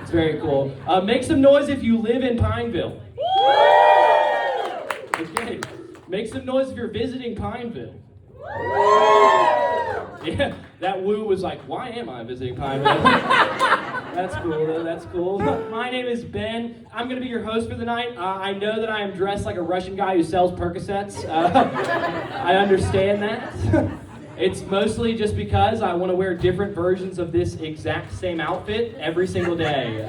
It's very cool. Make some noise if you live in Pineville. Okay. Make some noise if you're visiting Pineville. Yeah, that woo was like, why am I visiting Pineville? That's cool, though. That's cool. My name is Ben. I'm going to be your host for the night. I know that I am dressed like a Russian guy who sells Percocets. I understand that. It's mostly just because I want to wear different versions of this exact same outfit every single day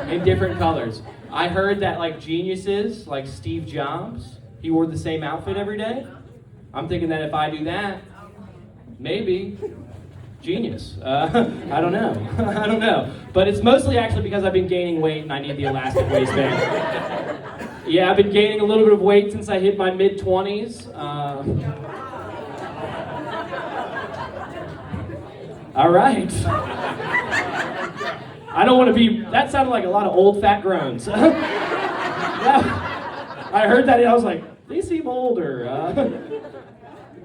in different colors. I heard that like geniuses, like Steve Jobs, he wore the same outfit every day. I'm thinking that if I do that, maybe genius. I don't know. I don't know. But it's mostly actually because I've been gaining weight and I need the elastic waistband. Yeah, I've been gaining a little bit of weight since I hit my mid-20s. All right. I don't want to be, that sounded like a lot of old fat groans. I heard that and I was like, they seem older.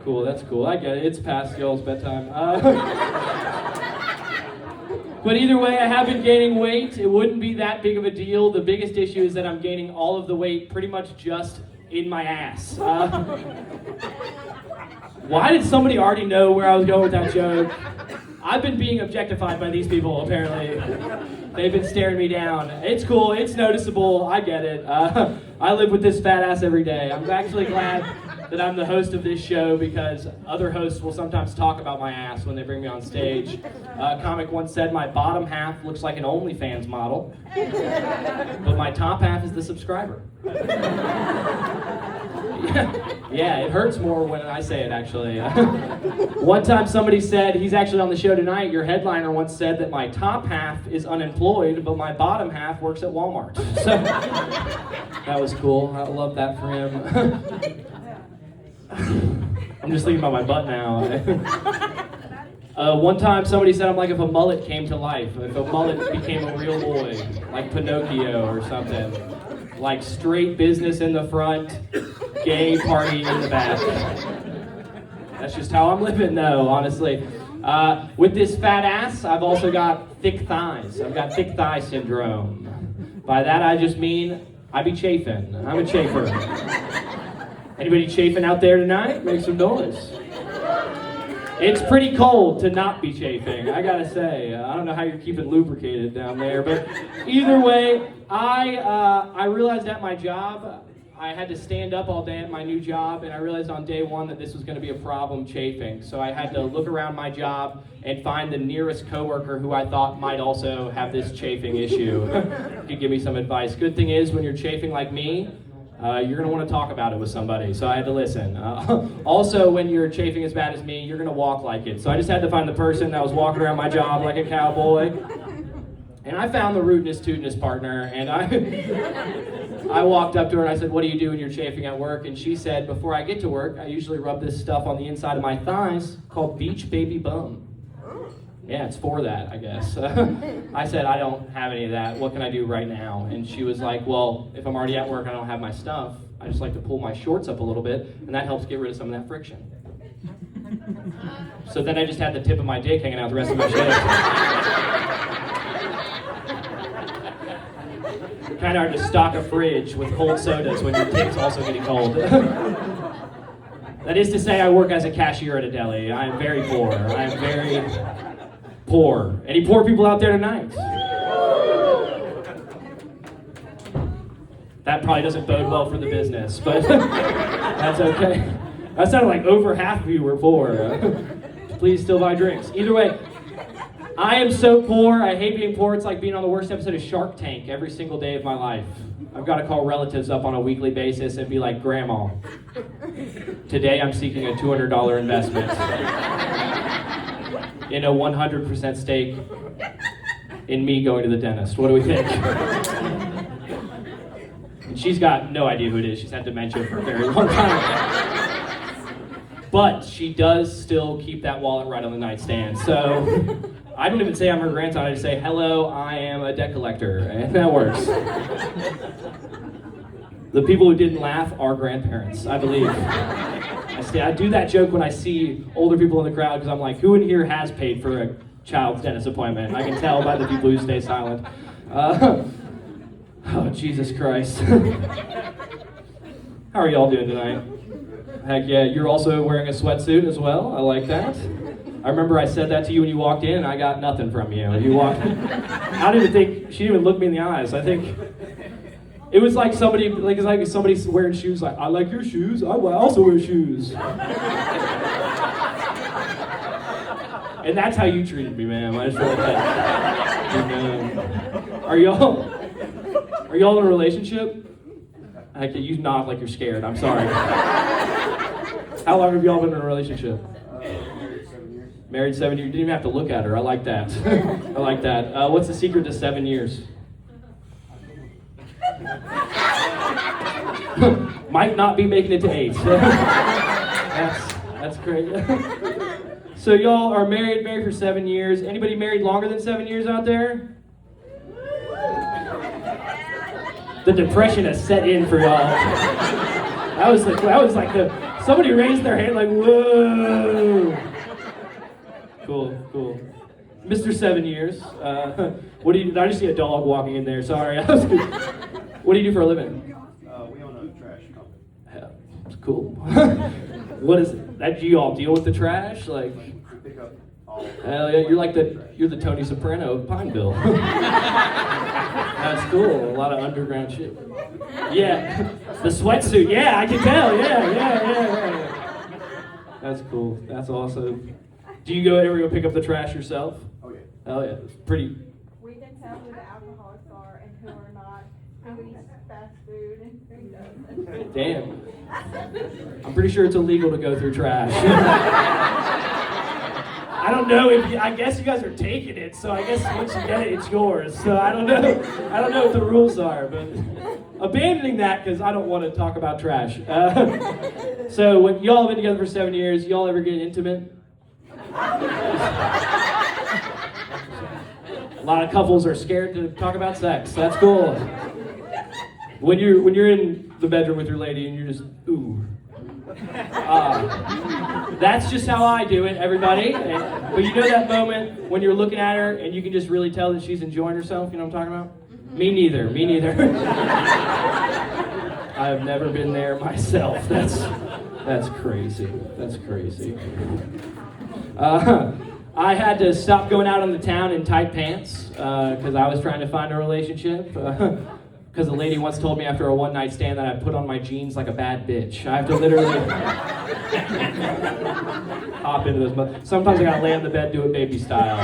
Cool, that's cool. I get it. It's past y'all's bedtime. But either way, I have been gaining weight. It wouldn't be that big of a deal. The biggest issue is that I'm gaining all of the weight pretty much just in my ass. Why did somebody already know where I was going with that joke? I've been being objectified by these people, apparently. They've been staring me down. It's cool, it's noticeable, I get it. I live with this fat ass every day. I'm actually glad that I'm the host of this show because other hosts will sometimes talk about my ass when they bring me on stage. A comic once said my bottom half looks like an OnlyFans model, but my top half is the subscriber. Yeah, it hurts more when I say it, actually. One time somebody said, he's actually on the show tonight, your headliner once said that my top half is unemployed, but my bottom half works at Walmart. So, that was cool. I love that for him. I'm just thinking about my butt now. One time somebody said I'm like if a mullet came to life, if a mullet became a real boy, like Pinocchio or something. Like straight business in the front, gay party in the back. That's just how I'm living though, honestly. With this fat ass, I've also got thick thighs. I've got thick thigh syndrome. By that I just mean I be chafing. I'm a chafer. Anybody chafing out there tonight? Make some noise. It's pretty cold to not be chafing, I gotta say. I don't know how you're keeping lubricated down there, but either way, I realized at my job, I had to stand up all day at my new job, and I realized on day one that this was gonna be a problem chafing. So I had to look around my job and find the nearest coworker who I thought might also have this chafing issue. Could give me some advice. Good thing is, when you're chafing like me, you're going to want to talk about it with somebody, so I had to listen. Also, when you're chafing as bad as me, you're going to walk like it. So I just had to find the person that was walking around my job like a cowboy. And I found the rootinest, tootinest partner, and I walked up to her and I said, what do you do when you're chafing at work? And she said, before I get to work, I usually rub this stuff on the inside of my thighs called Beach Baby Bum. Yeah, it's for that, I guess. I said, I don't have any of that. What can I do right now? And she was like, well, if I'm already at work and I don't have my stuff, I just like to pull my shorts up a little bit, and that helps get rid of some of that friction. So then I just had the tip of my dick hanging out the rest of my shift. Kind of hard to stock a fridge with cold sodas when your dick's also getting cold. That is to say, I work as a cashier at a deli. I am very poor. I am very poor. Any poor people out there tonight? That probably doesn't bode well for the business, but that's okay. That sounded like over half of you were poor. Please still buy drinks. Either way, I am so poor. I hate being poor. It's like being on the worst episode of Shark Tank every single day of my life. I've got to call relatives up on a weekly basis and be like, Grandma, today I'm seeking a $200 investment in a 100% stake in me going to the dentist. What do we think? And she's got no idea who it is. She's had dementia for a very long time. But she does still keep that wallet right on the nightstand. So I don't even say I'm her grandson. I just say, hello, I am a debt collector. And that works. The people who didn't laugh are grandparents, I believe. I do that joke when I see older people in the crowd because I'm like, who in here has paid for a child's dentist appointment. I can tell by the people who stay silent. Oh, Jesus Christ. How are y'all doing tonight? Heck yeah, you're also wearing a sweatsuit as well. I like that. I remember I said that to you when you walked in, and I got nothing from you. You walked in. I don't even think, she didn't even look me in the eyes. I think it was like somebody, it's like somebody wearing shoes like, I like your shoes, I also wear shoes. And that's how you treated me, ma'am. I just want that. Are y'all in a relationship? Heck, you nod like you're scared. I'm sorry. How long have y'all been in a relationship? Married 7 years. You didn't even have to look at her. I like that. I like that. What's the secret to 7 years? Might not be making it to 8. That's great. So y'all are married for 7 years. Anybody married longer than 7 years out there? The depression has set in for y'all. That was like somebody raised their hand like, whoa. Cool. Mr. 7 years. What do you? I just see a dog walking in there. Sorry. What do you do for a living? We own a trash company. Yeah, it's cool. What is it? Do you all deal with the trash? Like, We pick up all. hell yeah, you're the Tony Soprano of Pineville. That's cool. A lot of underground shit. Yeah, the sweatsuit. Yeah, I can tell. Yeah. That's cool. That's awesome. Do you ever go pick up the trash yourself? Oh yeah. Hell yeah, it's pretty. We can tell who the alcoholics are and who are not, who eats fast food and who doesn't. Damn. I'm pretty sure it's illegal to go through trash. I don't know I guess you guys are taking it, so I guess once you get it, it's yours. So I don't know what the rules are, but abandoning that because I don't want to talk about trash. So when y'all have been together for 7 years, y'all ever get intimate? A lot of couples are scared to talk about sex. That's cool. When you're in the bedroom with your lady and you're just ooh. That's just how I do it, everybody. But you know that moment when you're looking at her and you can just really tell that she's enjoying herself? You know what I'm talking about? Me neither. I have never been there myself. That's crazy. I had to stop going out on the town in tight pants because I was trying to find a relationship. Because a lady once told me after a one-night stand that I put on my jeans like a bad bitch. I have to literally hop into those. Sometimes I gotta lay on the bed, do it baby style.